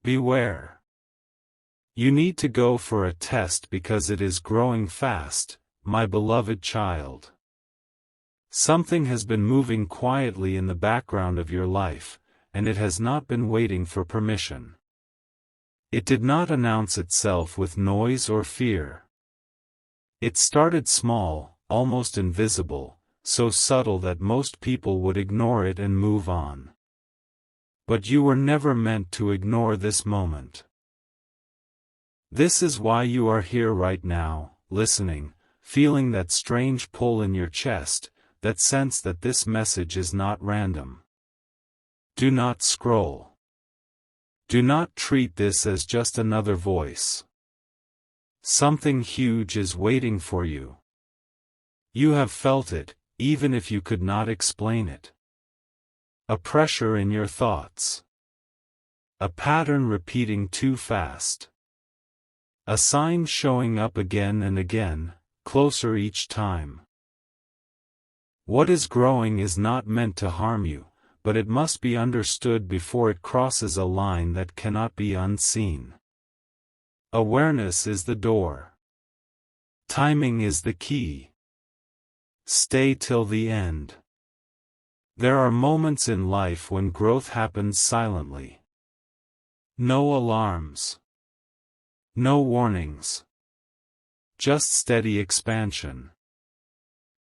Beware. You need to go for a test because it is growing fast, my beloved child. Something has been moving quietly in the background of your life, and it has not been waiting for permission. It did not announce itself with noise or fear. It started small, almost invisible, so subtle that most people would ignore it and move on. But you were never meant to ignore this moment. This is why you are here right now, listening, feeling that strange pull in your chest, that sense that this message is not random. Do not scroll. Do not treat this as just another voice. Something huge is waiting for you. You have felt it, even if you could not explain it. A pressure in your thoughts. A pattern repeating too fast. A sign showing up again and again, closer each time. What is growing is not meant to harm you, but it must be understood before it crosses a line that cannot be unseen. Awareness is the door. Timing is the key. Stay till the end. There are moments in life when growth happens silently. No alarms. No warnings. Just steady expansion.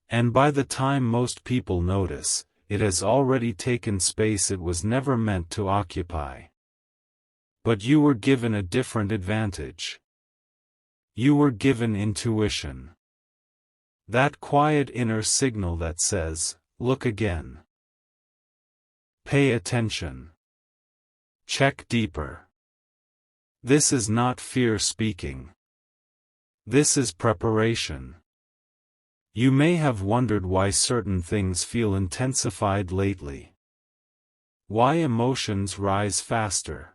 And by the time most people notice, it has already taken space it was never meant to occupy. But you were given a different advantage. You were given intuition. That quiet inner signal that says, look again. Pay attention. Check deeper. This is not fear speaking. This is preparation. You may have wondered why certain things feel intensified lately. Why emotions rise faster.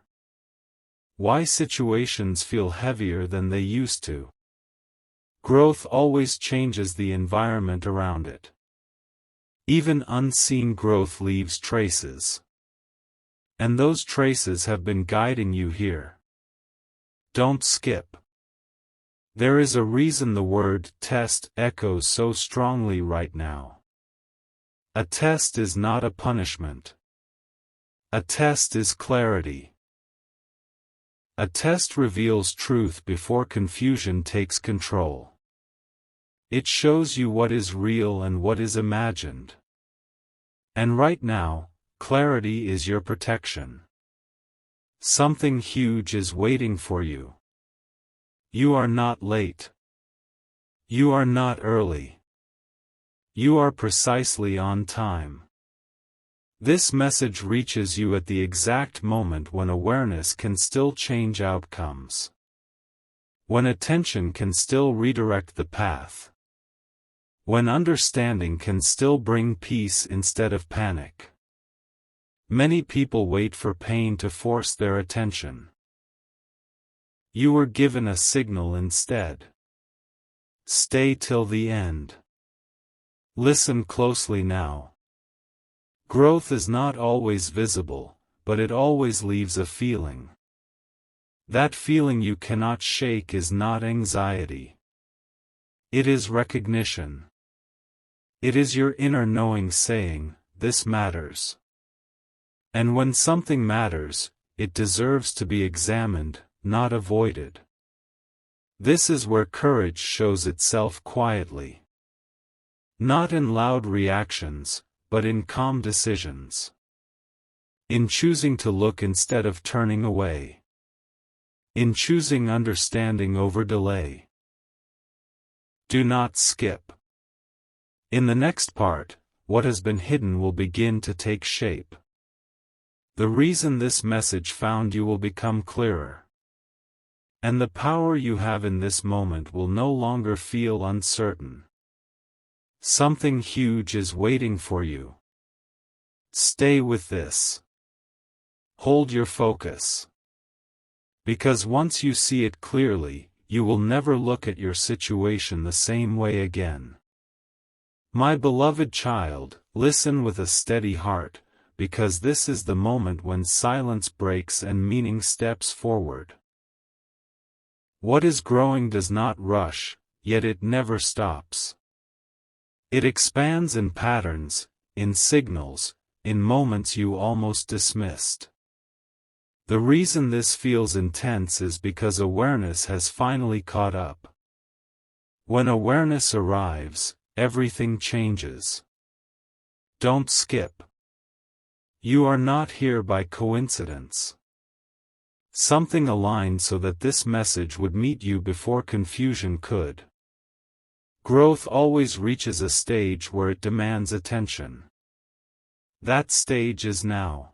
Why situations feel heavier than they used to. Growth always changes the environment around it. Even unseen growth leaves traces. And those traces have been guiding you here. Don't skip. There is a reason the word test echoes so strongly right now. A test is not a punishment. A test is clarity. A test reveals truth before confusion takes control. It shows you what is real and what is imagined. And right now, clarity is your protection. Something huge is waiting for you. You are not late. You are not early. You are precisely on time. This message reaches you at the exact moment when awareness can still change outcomes. When attention can still redirect the path. When understanding can still bring peace instead of panic. Many people wait for pain to force their attention. You were given a signal instead. Stay till the end. Listen closely now. Growth is not always visible, but it always leaves a feeling. That feeling you cannot shake is not anxiety. It is recognition. It is your inner knowing saying, this matters. And when something matters, it deserves to be examined, not avoided. This is where courage shows itself quietly. Not in loud reactions, but in calm decisions. In choosing to look instead of turning away. In choosing understanding over delay. Do not skip. In the next part, what has been hidden will begin to take shape. The reason this message found you will become clearer. And the power you have in this moment will no longer feel uncertain. Something huge is waiting for you. Stay with this. Hold your focus. Because once you see it clearly, you will never look at your situation the same way again. My beloved child, listen with a steady heart, because this is the moment when silence breaks and meaning steps forward. What is growing does not rush, yet it never stops. It expands in patterns, in signals, in moments you almost dismissed. The reason this feels intense is because awareness has finally caught up. When awareness arrives, everything changes. Don't skip. You are not here by coincidence. Something aligned so that this message would meet you before confusion could. Growth always reaches a stage where it demands attention. That stage is now.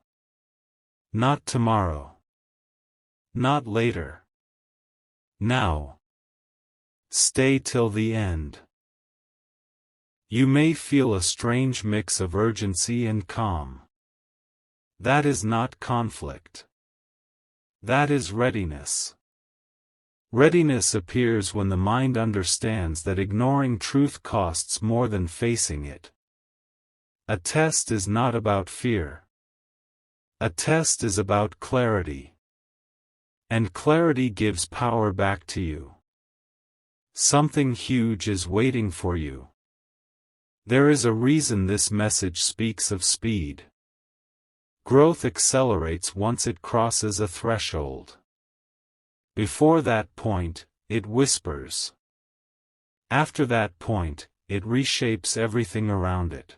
Not tomorrow. Not later. Now. Stay till the end. You may feel a strange mix of urgency and calm. That is not conflict. That is readiness. Readiness appears when the mind understands that ignoring truth costs more than facing it. A test is not about fear. A test is about clarity. And clarity gives power back to you. Something huge is waiting for you. There is a reason this message speaks of speed. Growth accelerates once it crosses a threshold. Before that point, it whispers. After that point, it reshapes everything around it.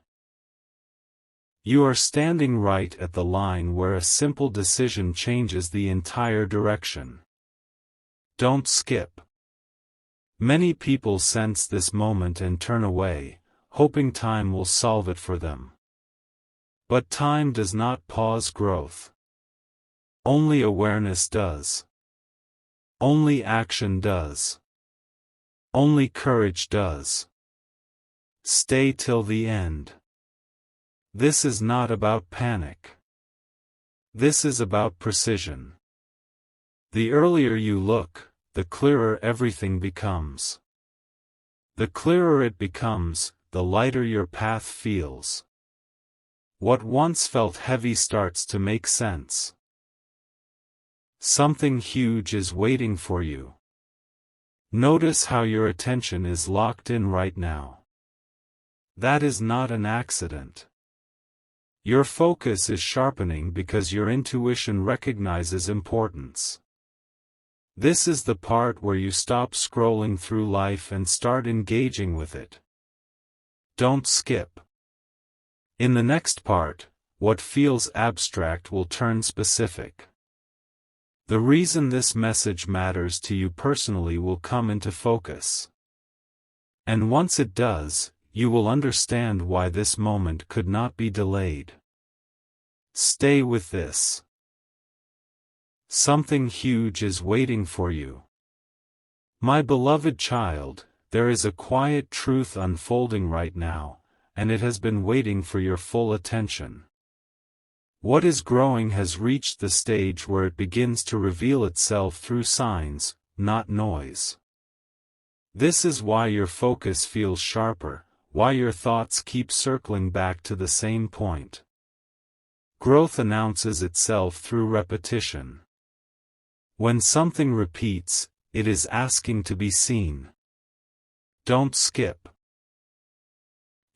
You are standing right at the line where a simple decision changes the entire direction. Don't skip. Many people sense this moment and turn away, hoping time will solve it for them. But time does not pause growth. Only awareness does. Only action does. Only courage does. Stay till the end. This is not about panic. This is about precision. The earlier you look, the clearer everything becomes. The clearer it becomes, the lighter your path feels. What once felt heavy starts to make sense. Something huge is waiting for you. Notice how your attention is locked in right now. That is not an accident. Your focus is sharpening because your intuition recognizes importance. This is the part where you stop scrolling through life and start engaging with it. Don't skip. In the next part, what feels abstract will turn specific. The reason this message matters to you personally will come into focus. And once it does, you will understand why this moment could not be delayed. Stay with this. Something huge is waiting for you. My beloved child, there is a quiet truth unfolding right now, and it has been waiting for your full attention. What is growing has reached the stage where it begins to reveal itself through signs, not noise. This is why your focus feels sharper, why your thoughts keep circling back to the same point. Growth announces itself through repetition. When something repeats, it is asking to be seen. Don't skip.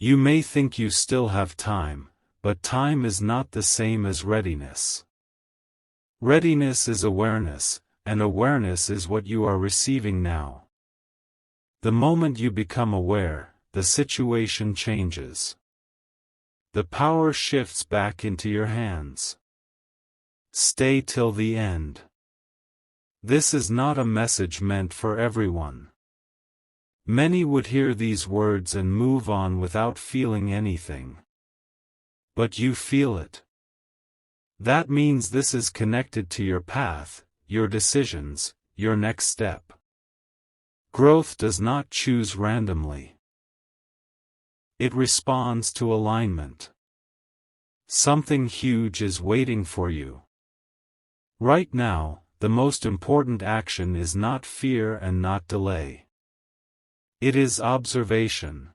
You may think you still have time, but time is not the same as readiness. Readiness is awareness, and awareness is what you are receiving now. The moment you become aware, the situation changes. The power shifts back into your hands. Stay till the end. This is not a message meant for everyone. Many would hear these words and move on without feeling anything. But you feel it. That means this is connected to your path, your decisions, your next step. Growth does not choose randomly. It responds to alignment. Something huge is waiting for you. Right now, the most important action is not fear and not delay. It is observation.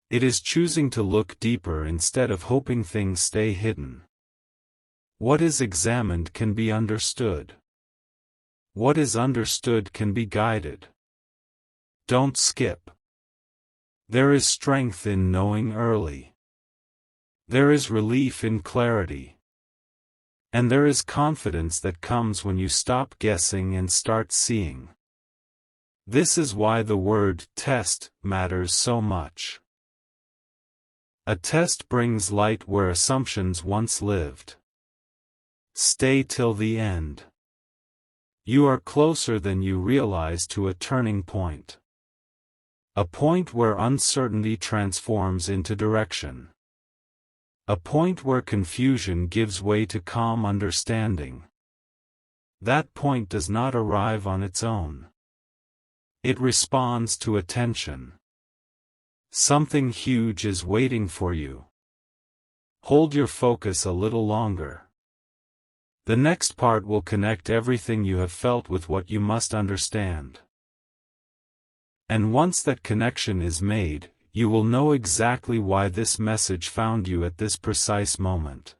It is choosing to look deeper instead of hoping things stay hidden. What is examined can be understood. What is understood can be guided. Don't skip. There is strength in knowing early. There is relief in clarity. And there is confidence that comes when you stop guessing and start seeing. This is why the word test matters so much. A test brings light where assumptions once lived. Stay till the end. You are closer than you realize to a turning point. A point where uncertainty transforms into direction. A point where confusion gives way to calm understanding. That point does not arrive on its own. It responds to attention. Something huge is waiting for you. Hold your focus a little longer. The next part will connect everything you have felt with what you must understand. And once that connection is made, you will know exactly why this message found you at this precise moment.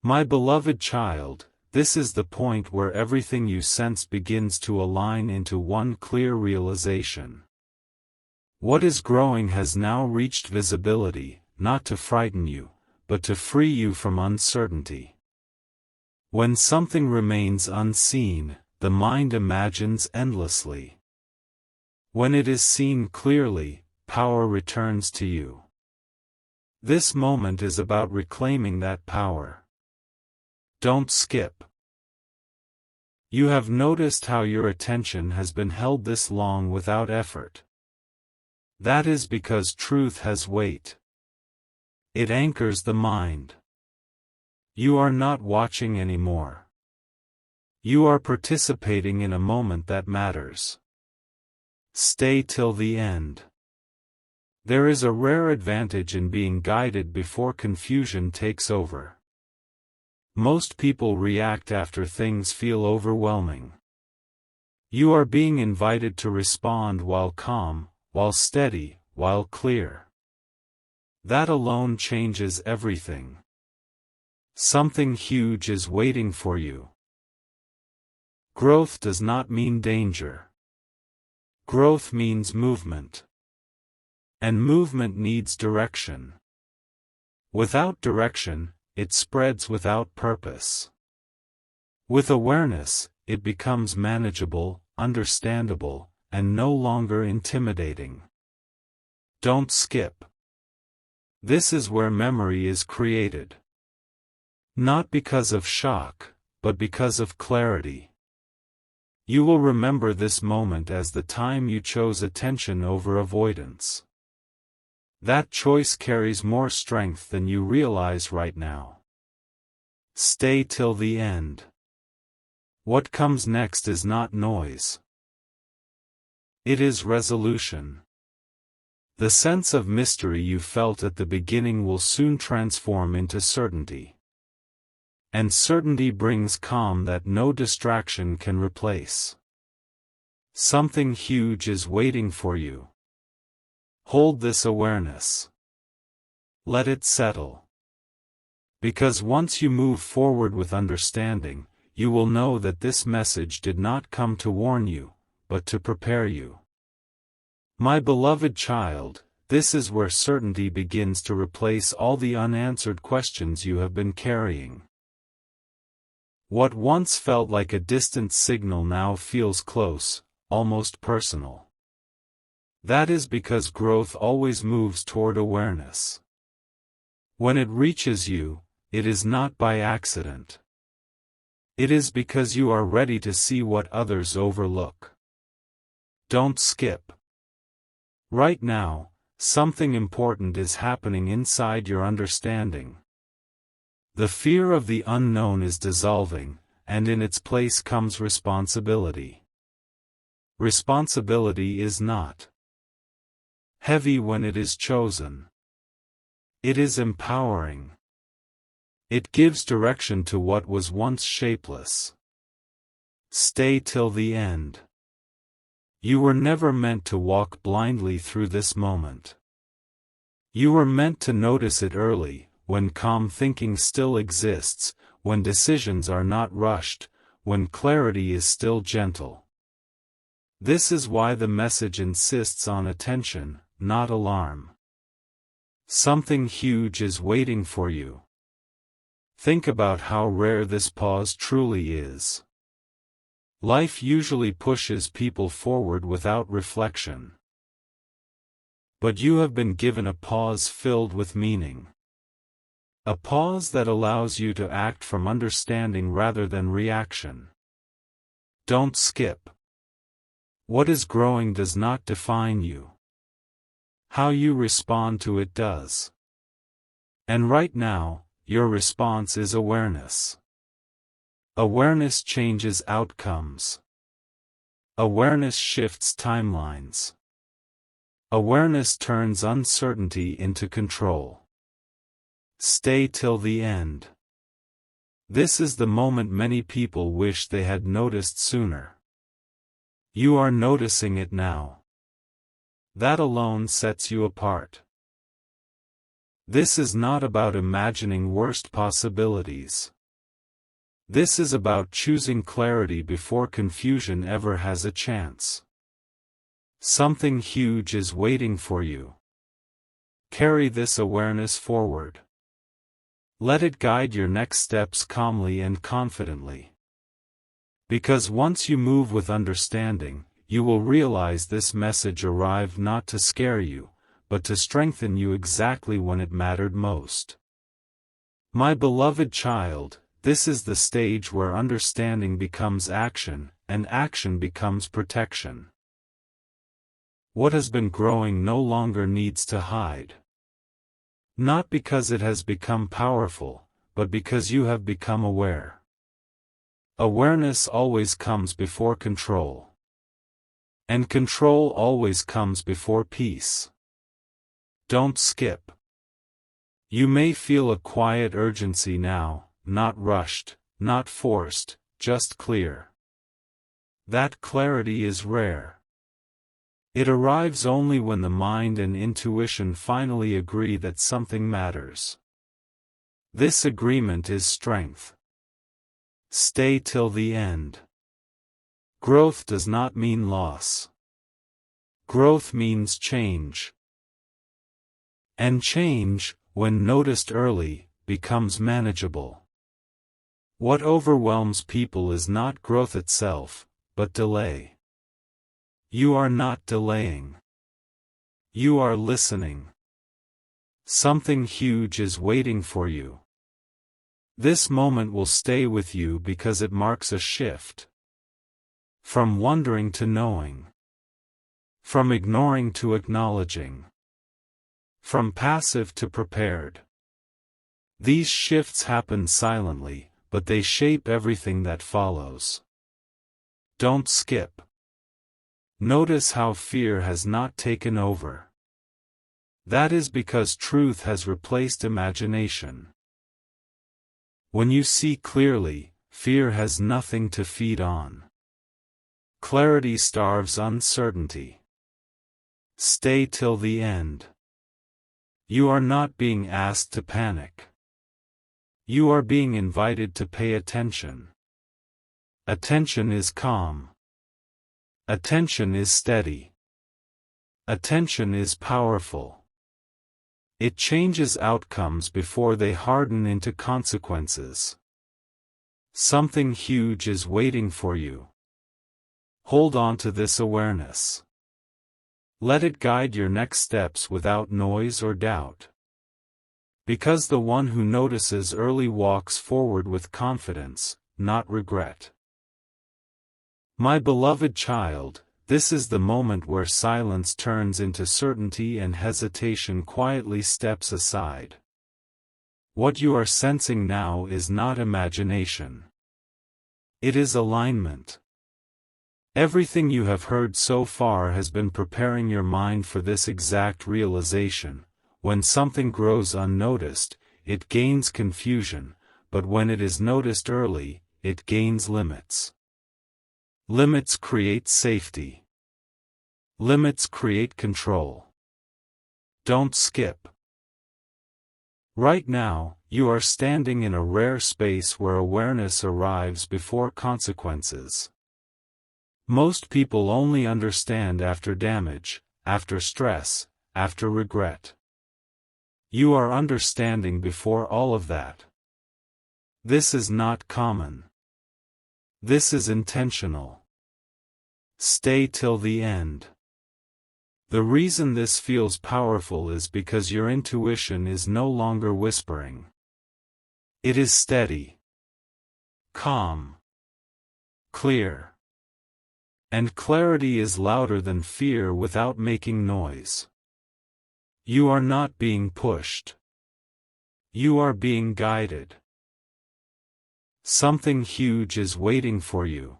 My beloved child, this is the point where everything you sense begins to align into one clear realization. What is growing has now reached visibility, not to frighten you, but to free you from uncertainty. When something remains unseen, the mind imagines endlessly. When it is seen clearly, power returns to you. This moment is about reclaiming that power. Don't skip. You have noticed how your attention has been held this long without effort. That is because truth has weight. It anchors the mind. You are not watching anymore. You are participating in a moment that matters. Stay till the end. There is a rare advantage in being guided before confusion takes over. Most people react after things feel overwhelming. You are being invited to respond while calm, while steady, while clear. That alone changes everything. Something huge is waiting for you. Growth does not mean danger. Growth means movement. And movement needs direction. Without direction, it spreads without purpose. With awareness, it becomes manageable, understandable, and no longer intimidating. Don't skip. This is where memory is created. Not because of shock, but because of clarity. You will remember this moment as the time you chose attention over avoidance. That choice carries more strength than you realize right now. Stay till the end. What comes next is not noise. It is resolution. The sense of mystery you felt at the beginning will soon transform into certainty. And certainty brings calm that no distraction can replace. Something huge is waiting for you. Hold this awareness. Let it settle. Because once you move forward with understanding, you will know that this message did not come to warn you, but to prepare you. My beloved child, this is where certainty begins to replace all the unanswered questions you have been carrying. What once felt like a distant signal now feels close, almost personal. That is because growth always moves toward awareness. When it reaches you, it is not by accident. It is because you are ready to see what others overlook. Don't skip. Right now, something important is happening inside your understanding. The fear of the unknown is dissolving, and in its place comes responsibility. Responsibility is not heavy when it is chosen. It is empowering. It gives direction to what was once shapeless. Stay till the end. You were never meant to walk blindly through this moment. You were meant to notice it early, when calm thinking still exists, when decisions are not rushed, when clarity is still gentle. This is why the message insists on attention, not alarm. Something huge is waiting for you. Think about how rare this pause truly is. Life usually pushes people forward without reflection. But you have been given a pause filled with meaning. A pause that allows you to act from understanding rather than reaction. Don't skip. What is growing does not define you. How you respond to it does. And right now, your response is awareness. Awareness changes outcomes. Awareness shifts timelines. Awareness turns uncertainty into control. Stay till the end. This is the moment many people wish they had noticed sooner. You are noticing it now. That alone sets you apart. This is not about imagining worst possibilities. This is about choosing clarity before confusion ever has a chance. Something huge is waiting for you. Carry this awareness forward. Let it guide your next steps calmly and confidently. Because once you move with understanding, you will realize this message arrived not to scare you, but to strengthen you exactly when it mattered most. My beloved child, this is the stage where understanding becomes action, and action becomes protection. What has been growing no longer needs to hide. Not because it has become powerful, but because you have become aware. Awareness always comes before control. And control always comes before peace. Don't skip. You may feel a quiet urgency now, not rushed, not forced, just clear. That clarity is rare. It arrives only when the mind and intuition finally agree that something matters. This agreement is strength. Stay till the end. Growth does not mean loss. Growth means change. And change, when noticed early, becomes manageable. What overwhelms people is not growth itself, but delay. You are not delaying. You are listening. Something huge is waiting for you. This moment will stay with you because it marks a shift. From wondering to knowing. From ignoring to acknowledging. From passive to prepared. These shifts happen silently, but they shape everything that follows. Don't skip. Notice how fear has not taken over. That is because truth has replaced imagination. When you see clearly, fear has nothing to feed on. Clarity starves uncertainty. Stay till the end. You are not being asked to panic. You are being invited to pay attention. Attention is calm. Attention is steady. Attention is powerful. It changes outcomes before they harden into consequences. Something huge is waiting for you. Hold on to this awareness. Let it guide your next steps without noise or doubt. Because the one who notices early walks forward with confidence, not regret. My beloved child, this is the moment where silence turns into certainty and hesitation quietly steps aside. What you are sensing now is not imagination. It is alignment. Everything you have heard so far has been preparing your mind for this exact realization. When something grows unnoticed, it gains confusion, but when it is noticed early, it gains limits. Limits create safety. Limits create control. Don't skip. Right now, you are standing in a rare space where awareness arrives before consequences. Most people only understand after damage, after stress, after regret. You are understanding before all of that. This is not common. This is intentional. Stay till the end. The reason this feels powerful is because your intuition is no longer whispering. It is steady, calm, clear. And clarity is louder than fear without making noise. You are not being pushed. You are being guided. Something huge is waiting for you.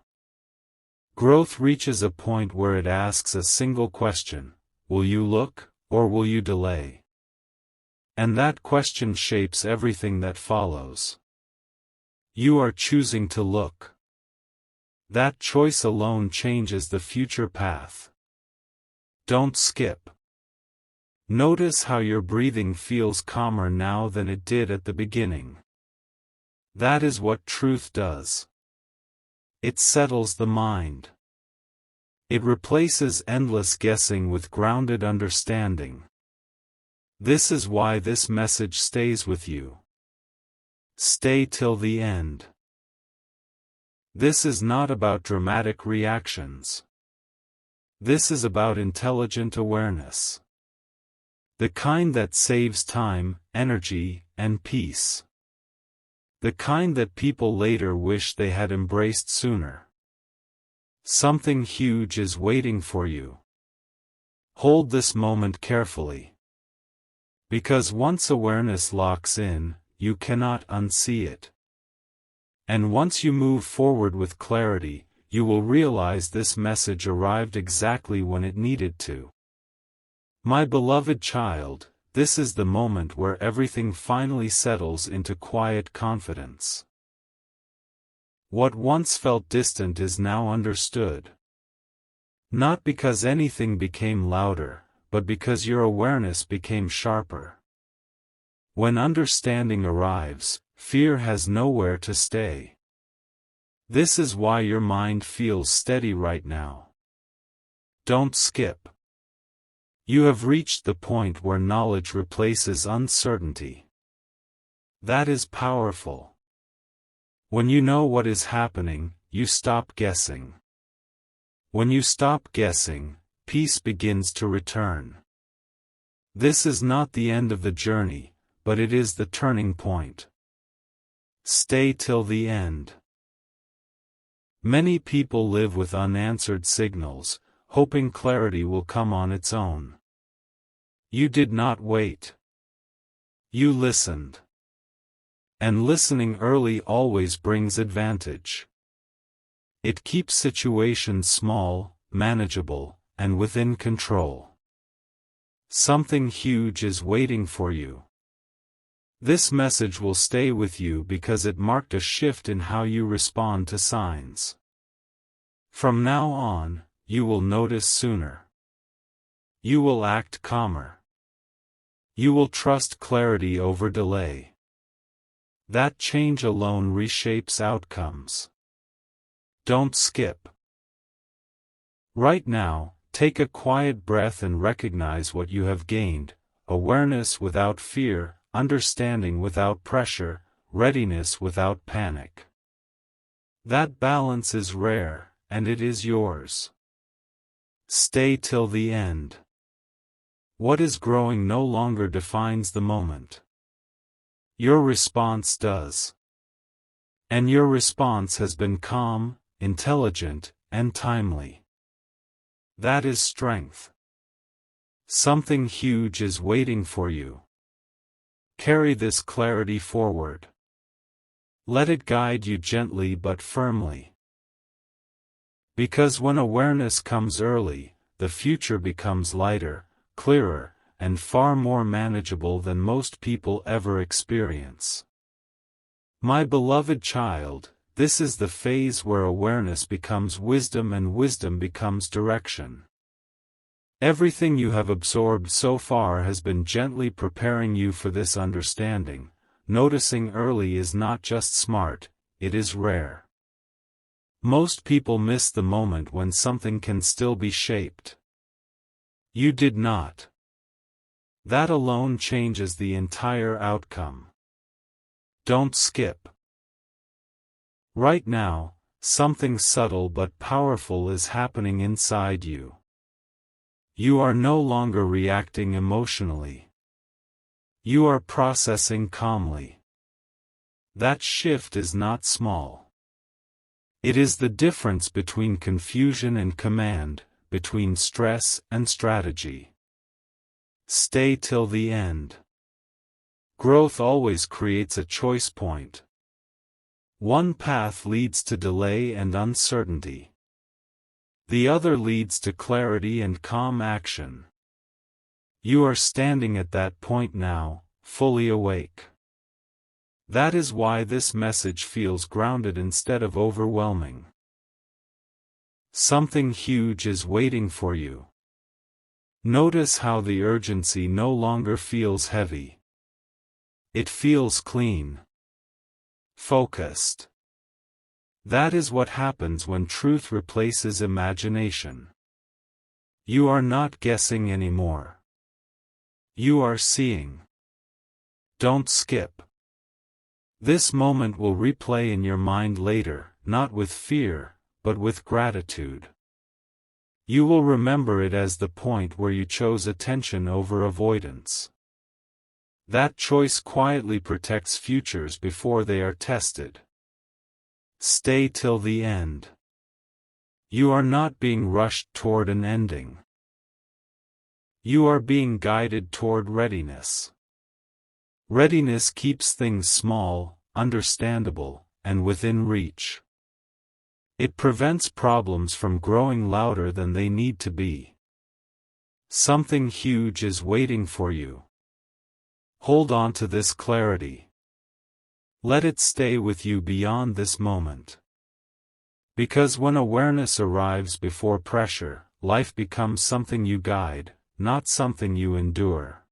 Growth reaches a point where it asks a single question: will you look, or will you delay? And that question shapes everything that follows. You are choosing to look. That choice alone changes the future path. Don't skip. Notice how your breathing feels calmer now than it did at the beginning. That is what truth does. It settles the mind. It replaces endless guessing with grounded understanding. This is why this message stays with you. Stay till the end. This is not about dramatic reactions. This is about intelligent awareness. The kind that saves time, energy, and peace. The kind that people later wish they had embraced sooner. Something huge is waiting for you. Hold this moment carefully. Because once awareness locks in, you cannot unsee it. And once you move forward with clarity, you will realize this message arrived exactly when it needed to. My beloved child, this is the moment where everything finally settles into quiet confidence. What once felt distant is now understood. Not because anything became louder, but because your awareness became sharper. When understanding arrives, fear has nowhere to stay. This is why your mind feels steady right now. Don't skip. You have reached the point where knowledge replaces uncertainty. That is powerful. When you know what is happening, you stop guessing. When you stop guessing, peace begins to return. This is not the end of the journey, but it is the turning point. Stay till the end. Many people live with unanswered signals, hoping clarity will come on its own. You did not wait. You listened. And listening early always brings advantage. It keeps situations small, manageable, and within control. Something huge is waiting for you. This message will stay with you because it marked a shift in how you respond to signs. From now on, you will notice sooner. You will act calmer. You will trust clarity over delay. That change alone reshapes outcomes. Don't skip. Right now, take a quiet breath and recognize what you have gained: awareness without fear, understanding without pressure, readiness without panic. That balance is rare, and it is yours. Stay till the end. What is growing no longer defines the moment. Your response does. And your response has been calm, intelligent, and timely. That is strength. Something huge is waiting for you. Carry this clarity forward. Let it guide you gently but firmly. Because when awareness comes early, the future becomes lighter, clearer, and far more manageable than most people ever experience. My beloved child, this is the phase where awareness becomes wisdom and wisdom becomes direction. Everything you have absorbed so far has been gently preparing you for this understanding. Noticing early is not just smart, it is rare. Most people miss the moment when something can still be shaped. You did not. That alone changes the entire outcome. Don't skip. Right now, something subtle but powerful is happening inside you. You are no longer reacting emotionally. You are processing calmly. That shift is not small. It is the difference between confusion and command, between stress and strategy. Stay till the end. Growth always creates a choice point. One path leads to delay and uncertainty. The other leads to clarity and calm action. You are standing at that point now, fully awake. That is why this message feels grounded instead of overwhelming. Something huge is waiting for you. Notice how the urgency no longer feels heavy. It feels clean. Focused. That is what happens when truth replaces imagination. You are not guessing anymore. You are seeing. Don't skip. This moment will replay in your mind later, not with fear, but with gratitude. You will remember it as the point where you chose attention over avoidance. That choice quietly protects futures before they are tested. Stay till the end. You are not being rushed toward an ending. You are being guided toward readiness. Readiness keeps things small, understandable, and within reach. It prevents problems from growing louder than they need to be. Something huge is waiting for you. Hold on to this clarity. Let it stay with you beyond this moment. Because when awareness arrives before pressure, life becomes something you guide, not something you endure.